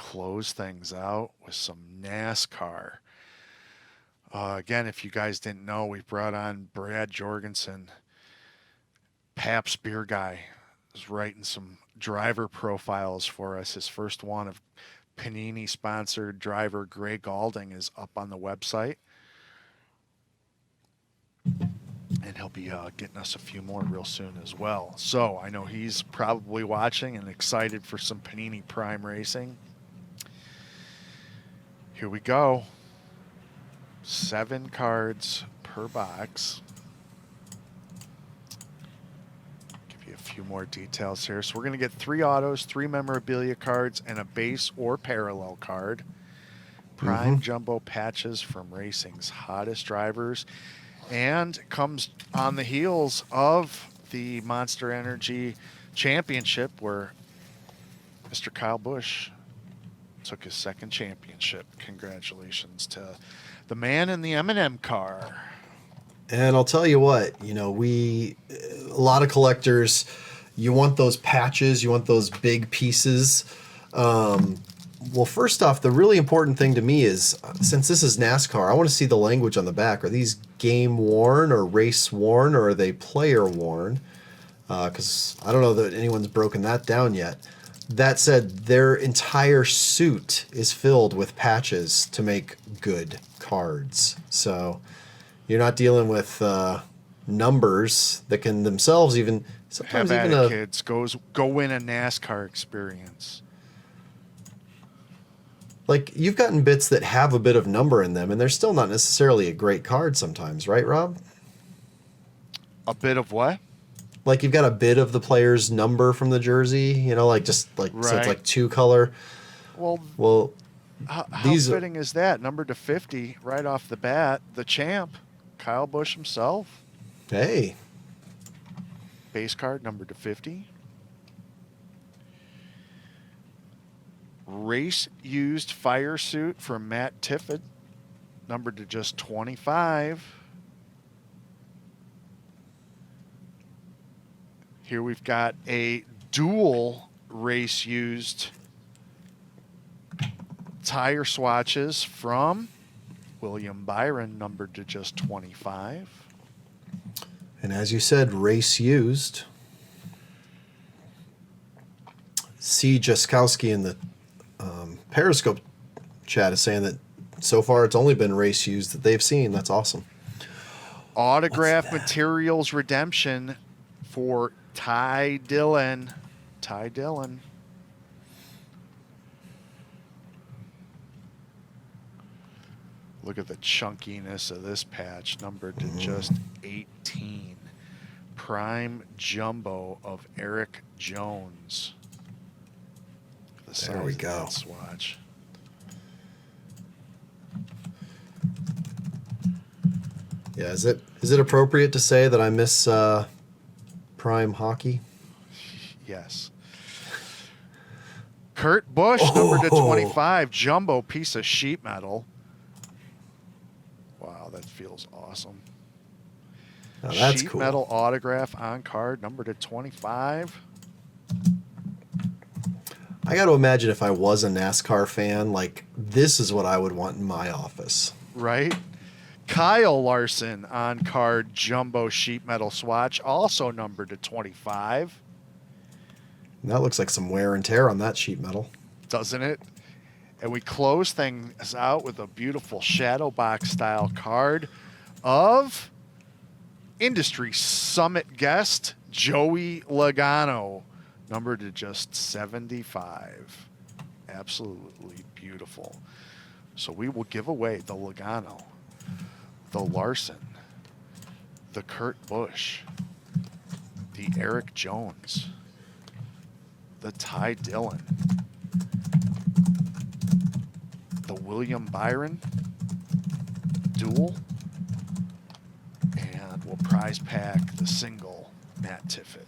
close things out with some NASCAR. Again, if you guys didn't know, we brought on Brad Jorgensen, Pabst beer guy, is writing some driver profiles for us. His first one of Panini sponsored driver Gray Galding is up on the website. And he'll be getting us a few more real soon as well. So I know he's probably watching and excited for some Panini Prime Racing. Here we go. 7 cards per box. Give you a few more details here. So we're going to get 3 autos, 3 memorabilia cards, and a base or parallel card. Prime jumbo patches from racing's hottest drivers. And comes on the heels of the Monster Energy Championship, where Mr. Kyle Busch took his 2nd championship. Congratulations to the man in the M&M car. And I'll tell you what, a lot of collectors, you want those patches, you want those big pieces. Well, first off, the really important thing to me is, since this is NASCAR, I want to see the language on the back. Are these game worn or race worn, or are they player worn? Because I don't know that anyone's broken that down yet. That said, their entire suit is filled with patches to make good cards. So you're not dealing with numbers that can themselves even sometimes Have even at it, kids. Go win a NASCAR experience. Like, you've gotten bits that have a bit of number in them, and they're still not necessarily a great card sometimes, right, Rob? A bit of what? Like, you've got a bit of the player's number from the jersey, right. So it's like 2 color. Well, how fitting is that? Number to 50 right off the bat. The champ, Kyle Busch himself. Hey. Base card, number to 50. Race used fire suit for Matt Tiffett, numbered to just 25. Here we've got a dual race used tire swatches from William Byron, numbered to just 25. And as you said, race used. C. Jaskowski in the Periscope chat is saying that so far it's only been race used that they've seen. That's awesome. Autograph materials redemption for Ty Dillon. Ty Dillon. Look at the chunkiness of this patch, numbered to just 18. Prime jumbo of Eric Jones. There we go. Swatch. Yeah, is it appropriate to say that I miss Prime hockey? Yes. Kurt Busch, number to 25, jumbo piece of sheet metal. Wow, that feels awesome. Oh, that's sheet cool. Metal autograph on card, number to 25. I got to imagine if I was a NASCAR fan, like, this is what I would want in my office. Right? Kyle Larson on card jumbo sheet metal swatch, also numbered to 25. And that looks like some wear and tear on that sheet metal. Doesn't it? And we close things out with a beautiful shadow box style card of industry summit guest Joey Logano, numbered to just 75. Absolutely beautiful. So we will give away the Logano, the Larson, the Kurt Busch, the Eric Jones, the Ty Dillon, the William Byron dual, and we'll prize pack the single Matt Tiffett.